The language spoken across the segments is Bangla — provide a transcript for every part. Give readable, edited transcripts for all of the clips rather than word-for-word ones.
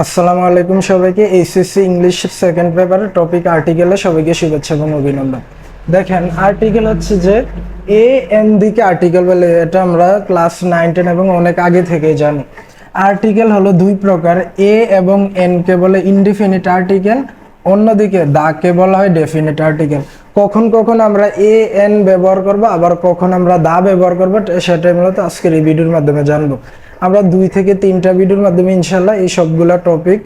আসসালামু আলাইকুম সবাইকে। এইচএসসি ইংলিশ সেকেন্ড পেপারের টপিক আর্টিকেলে সবাইকে শুভেচ্ছা এবং অভিনন্দন। দেখেন, আর্টিকেল হচ্ছে যে এ এন দিকে আর্টিকেল বলে, এটা আমরা ক্লাস 9-10 এবং অনেক আগে থেকে জানি। আর্টিকেল হলো দুই প্রকার, এ এবং এন কে বলে ইনডিফিনিট আর্টিকেল, অন্যদিকে দা কে বলা হয় ডেফিনিট আর্টিকেল। কখন কখন আমরা এ এন ব্যবহার করব, আবার কখন আমরা দা ব্যবহার করব, সেটাই মূলত আজকের এই ভিডিওর মাধ্যমে জানবো। আমরা 2 থেকে 3টা ভিডিওর মাধ্যমে ইনশাল্লাহ এই সবগুলা টপিক,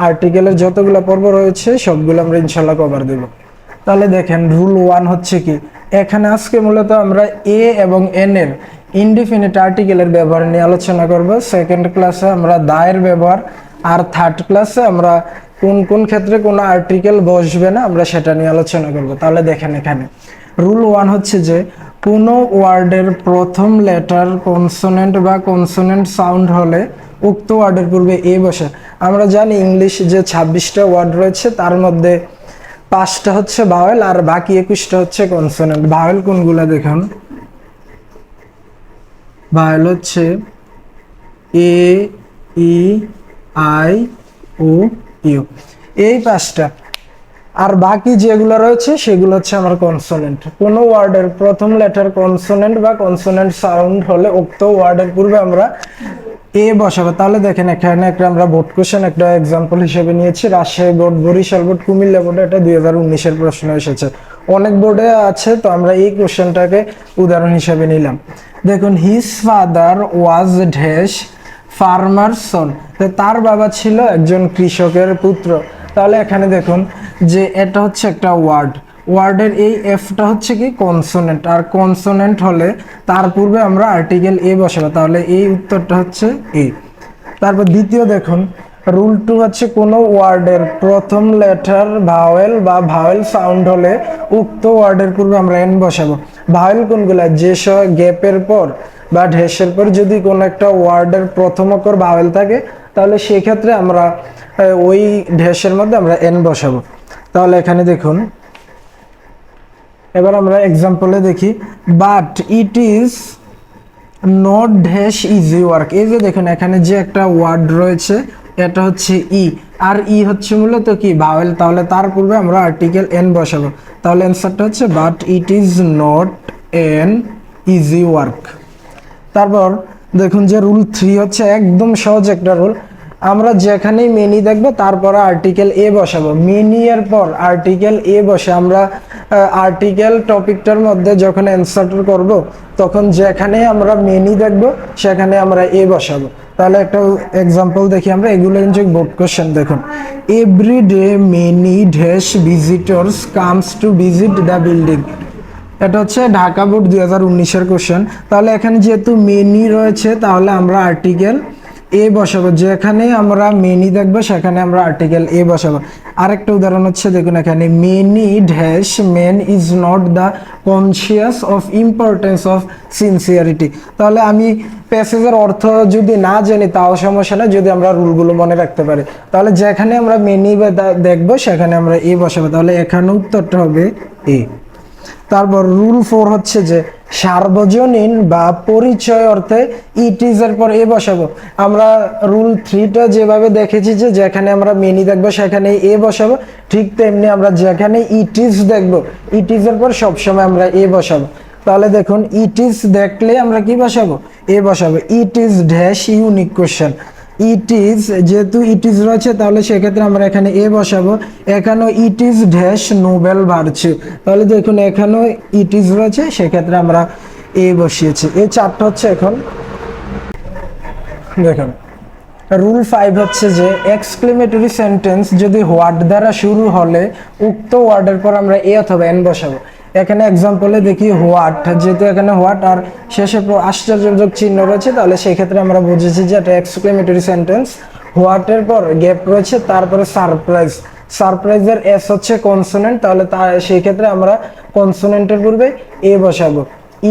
আর্টিকেলের যতগুলো পর্ব রয়েছে সবগুলো আমরা ইনশাল্লাহ কভার দেব। তাহলে দেখেন, রুল 1 হচ্ছে কি, এখানে আজকে মূলত আমরা এ এবং এন এর ইনডিফিনিট আর্টিকেলের ব্যবহার নিয়ে আলোচনা করব। সেকেন্ড ক্লাসে আমরা দায়ের ব্যবহার, আর থার্ড ক্লাসে আমরা কোন কোন ক্ষেত্রে কোনো আর্টিকেল বসবে না আমরা সেটা নিয়ে আলোচনা করব। তাহলে দেখেন, এখানে রুল 1 হচ্ছে যে কোনো ওয়ার্ডের প্রথম লেটার কনসোনেন্ট বা কনসোনেন্ট সাউন্ড হলে উক্ত ওয়ার্ডের পূর্বে এ বসে। আমরা জানি ইংলিশ যে 26টা ওয়ার্ড রয়েছে তার মধ্যে 5টা হচ্ছে ভাওয়েল আর বাকি 21টা হচ্ছে কনসোনেন্ট। ভাওয়েল কোনগুলো দেখুন, ভাওয়েল হচ্ছে এ, ই, আই, ও, ইউ, এই 5টা। আর বাকি যেগুলো রয়েছে সেগুলো হচ্ছে আমার কনসোনেন্ট। কোনো ওয়ার্ডের প্রথম লেটার কনসোনেন্ট বা কনসোনেন্ট সাউন্ড হলে উক্ত ওয়ার্ডের পূর্বে আমরা এ বসাবো। তাহলে দেখেন, এখানে একটা আমরা বোর্ড কোশ্চেন একটা এক্সাম্পল হিসেবে নিয়েছি। রাজশাহী বোর্ড, বরিশাল বোর্ড, কুমিল্লা বোর্ডে এটা 2019-এর প্রশ্ন এসেছে। অনেক বোর্ডে আছে, তো আমরা এই কোশ্চেনটাকে উদাহরণ হিসেবে নিলাম। দেখুন, his father was dash farmer son, তার বাবা ছিল একজন কৃষকের পুত্র। তাহলে এখানে দেখুন যে এটা হচ্ছে একটা ওয়ার্ডের এই এফটা হচ্ছে কি কনসোনেন্ট, আর কনসোনেন্ট হলে তার পূর্বে আমরা আর্টিকেল এ বসাবো। তাহলে এই উত্তরটা হচ্ছে এ। তারপর দ্বিতীয় দেখুন, রুল 2 হচ্ছে কোনো ওয়ার্ডের প্রথম লেটার ভাওয়েল বা ভাওয়েল সাউন্ড হলে উক্ত ওয়ার্ডের পূর্বে আমরা এন বসাবো। ভাওয়েল কোনগুলা, যে গ্যাপের পর বা ঢেসের পর যদি কোনো একটা ওয়ার্ডের প্রথম অক্ষর ভাওয়েল থাকে তাহলে সেই ক্ষেত্রে আমরা ওই ঢেসের মধ্যে আমরা এন বসাবো। তাহলে এখানে দেখুন, এবার আমরা এক্সাম্পলে দেখি, but it is not dash easy work. এই যে দেখুন, এখানে যে একটা ওয়ার্ড রয়েছে এটা হচ্ছে ই, আর ই হচ্ছে মূলত কি ভাওয়েল। তাহলে তার পূর্বে আমরা আর্টিকেল এন বসাবো। তাহলে অ্যান্সারটা হচ্ছে but it is not an easy work. তারপর দেখুন যে রুল 3 হচ্ছে একদম সহজ একটা রুল। আমরা যেখানেই মেনি দেখবো তারপরে আর্টিকেল এ বসাবো। মেনি এর পর আর্টিকেল এ বসে আমরা আর্টিকেল টপিকটার মধ্যে যখন অ্যান্সারটা করব তখন যেখানে আমরা মেনি দেখবো সেখানে আমরা এ বসাবো। তাহলে একটা এক্সাম্পল দেখি আমরা, এগুলো কিন্তু বোর্ড কোশ্চেন। দেখুন, every day many dash visitors comes to visit the building. এটা হচ্ছে ঢাকা বোর্ড 2019-এর কোশ্চেন। তাহলে এখানে যেহেতু মেনি রয়েছে তাহলে আমরা আর্টিকেল এ বসাবো। যেখানে আমরা মেনি দেখবো সেখানে আমরা আর্টিকেল এ বসাবো। আরেকটা উদাহরণ হচ্ছে, দেখুন এখানে many dash men is not the conscious of importance of sincerity. তাহলে আমি প্যাসেজের অর্থ যদি না জানি তাও সমস্যা না, যদি আমরা রুলগুলো মনে রাখতে পারি। তাহলে যেখানে আমরা মেনি দেখবো সেখানে আমরা এ বসাবো। তাহলে এখানে উত্তরটা হবে এ। তারপর রুল 4 হচ্ছে যে সার্বজনীন বা পরিচয় অর্থে ইট ইজ এর পর এ বসাবো। আমরা রুল 3টা যেভাবে দেখেছি যে যেখানে আমরা মেনি দেখবো সেখানে এ বসাবো, ঠিক তেমনি আমরা যেখানে ইট ইজ দেখবো ইট ইজ এর পর সবসময় আমরা এ বসাবো। তাহলে দেখুন, ইট ইজ দেখলে আমরা কি বসাবো, এ বসাবো। It is dash unique question. It is, যেহেতু ইট ইজ রয়েছে তাহলে সেক্ষেত্রে আমরা এখানে এ বসাবো। এখানেও it is dash Nobel virtue. তাহলে দেখুন, এখানেও ইট ইজ রয়েছে, সেক্ষেত্রে আমরা এ বসিয়েছি। এই 4টা হচ্ছে। এখন দেখুন, রুল 5 হচ্ছে যে এক্সক্লেমেটরি সেন্টেন্স যদি হোয়াট দ্বারা শুরু হলে উক্ত ওয়ার্ডের পর আমরা এ অথবা এন বসাবো। এখানে এক্সাম্পলে দেখি হোয়াট, যেহেতু এখানে হোয়াট আর শেষে আশ্চর্যবোধক চিহ্ন রয়েছে তাহলে সেই ক্ষেত্রে আমরা বুঝেছি যে এটা এক্সক্লেমেটরি সেন্টেন্স। হোয়াটের পর গ্যাপ রয়েছে, তারপরে সারপ্রাইজ, সারপ্রাইজের এস হচ্ছে কনসোনেন্ট, তাহলে সেই ক্ষেত্রে আমরা কনসোনেন্টের পূর্বে এ বসাবো।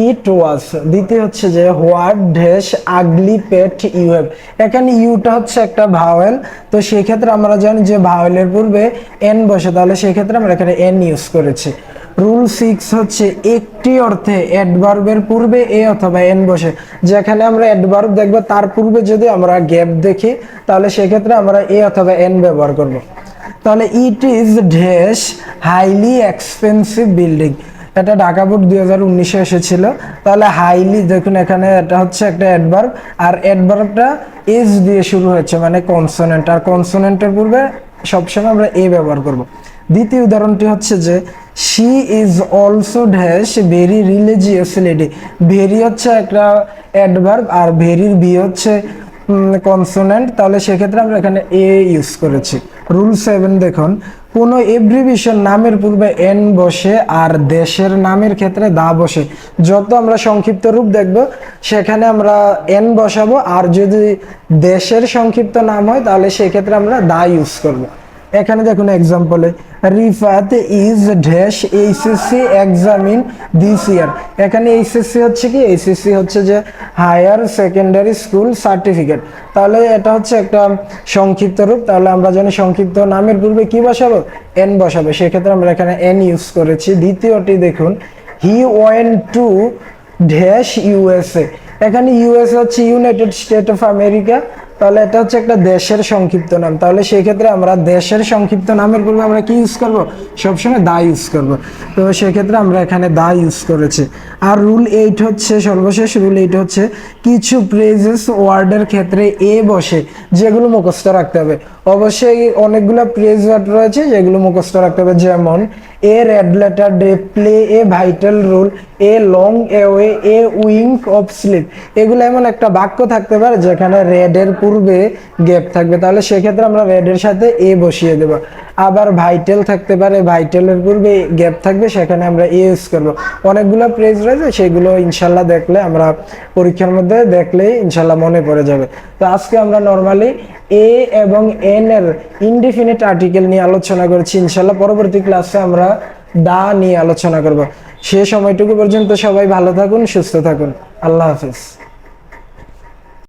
ইট ওয়াজ। দ্বিতীয় হচ্ছে যে what dash ugly pet you have. এখানে ইউটা হচ্ছে একটা ভাওয়েল, তো সেই ক্ষেত্রে আমরা জানি যে ভাওয়েলের পূর্বে এন বসে, তাহলে সেই ক্ষেত্রে আমরা এখানে এন ইউজ করেছি। রুল 6 হচ্ছে একটি অর্থে অ্যাডভার্বের পূর্বে এ অথবা এন বসে, যেখানে আমরা অ্যাডভার্ব দেখব তার পূর্বে যদি আমরা গ্যাপ দেখি তাহলে সেক্ষেত্রে আমরা এ অথবা এন ব্যবহার করব। তাহলে it is dash highly expensive building, এটা ঢাকা বোর্ড 2019-এ এসেছিল। তাহলে হাইলি দেখুন এখানে এটা হচ্ছে একটা অ্যাডভার্ব, আর অ্যাডভার্বটা এস দিয়ে শুরু হচ্ছে মানে কনসোনেন্ট, আর কনসোনেন্টের পূর্বে সবসময় আমরা এ ব্যবহার করব। দ্বিতীয় উদাহরণটি হচ্ছে যে she is also dash very religious lady, very হচ্ছে একটা অ্যাডভার্ব আর ভেরির বি হচ্ছে কনসোনেন্ট, তাহলে সেক্ষেত্রে আমরা এখানে এ ইউজ করেছি। রুল 7 দেখুন, কোনো এব্রিভিয়েশন নামের পূর্বে এন বসে আর দেশের নামের ক্ষেত্রে দা বসে, যত আমরা সংক্ষিপ্ত রূপ দেখব সেখানে আমরা এন বসাবো, আর যদি দেশের সংক্ষিপ্ত নাম হয় তাহলে সেক্ষেত্রে আমরা দা ইউজ করব। এখানে দেখুন এক্সাম্পলে Rifat is dash HSC exam in this year, এখানে এইচএসসি হচ্ছে কি, এইচএসসি হচ্ছে যে হায়ার সেকেন্ডারি স্কুল সার্টিফিকেট, তাহলে এটা হচ্ছে একটা সংক্ষিপ্ত রূপ, তাহলে আমরা জানি সংক্ষিপ্ত নামের পূর্বে কি বসাবো, এন বসাবো, সেক্ষেত্রে আমরা এখানে এন ইউজ করেছি। দ্বিতীয়টি দেখুন, he went to dash USA, এখানে ইউএসএ হচ্ছে ইউনাইটেড স্টেট অফ আমেরিকা, তাহলে এটা হচ্ছে একটা দেশের সংক্ষিপ্ত নাম, তাহলে সেই ক্ষেত্রে আমরা দেশের সংক্ষিপ্ত নামের পূর্বে আমরা কি ইউজ করব, সবসময় দা ইউজ করব, তো সেক্ষেত্রে আমরা এখানে দা ইউজ করেছি। আর রুল 8 হচ্ছে সর্বশেষ রুল 8 হচ্ছে কিছু প্রেজেস ওয়ার্ডের ক্ষেত্রে এ বসে, যেগুলো মুখস্থ রাখতে হবে। অবশ্যই অনেকগুলো প্রেজ ওয়ার্ড রয়েছে যেগুলো মুখস্থ রাখতে হবে, যেমন a red letter day, play a vital role, a long away, a wink of sleep, এগুলো এমন একটা বাক্য থাকতে পারে যেখানে রেড এর পূর্বে গ্যাপ থাকবে, তাহলে সেক্ষেত্রে আমরা রেড এর সাথে এ বসিয়ে দেব। আবার ভাইটাল থাকতে পারে, ভাইটালের পূর্বে গ্যাপ থাকবে, সেখানে আমরা এ ইউজ করব। অনেকগুলো প্রেজ রয়েছে, সেগুলো ইনশাল্লাহ দেখলে আমরা পরীক্ষার মধ্যে দেখলেই ইনশাল্লাহ মনে পড়ে যাবে। তো আজকে আমরা নর্মালি এ এবং এন এর ইনডিফিনিট আর্টিকেল নিয়ে আলোচনা করেছি, ইনশাল্লাহ পরবর্তী ক্লাসে আমরা দা নিয়ে আলোচনা করব। সে সময়টুকু পর্যন্ত সবাই ভালো থাকুন, সুস্থ থাকুন, আল্লাহ হাফেজ।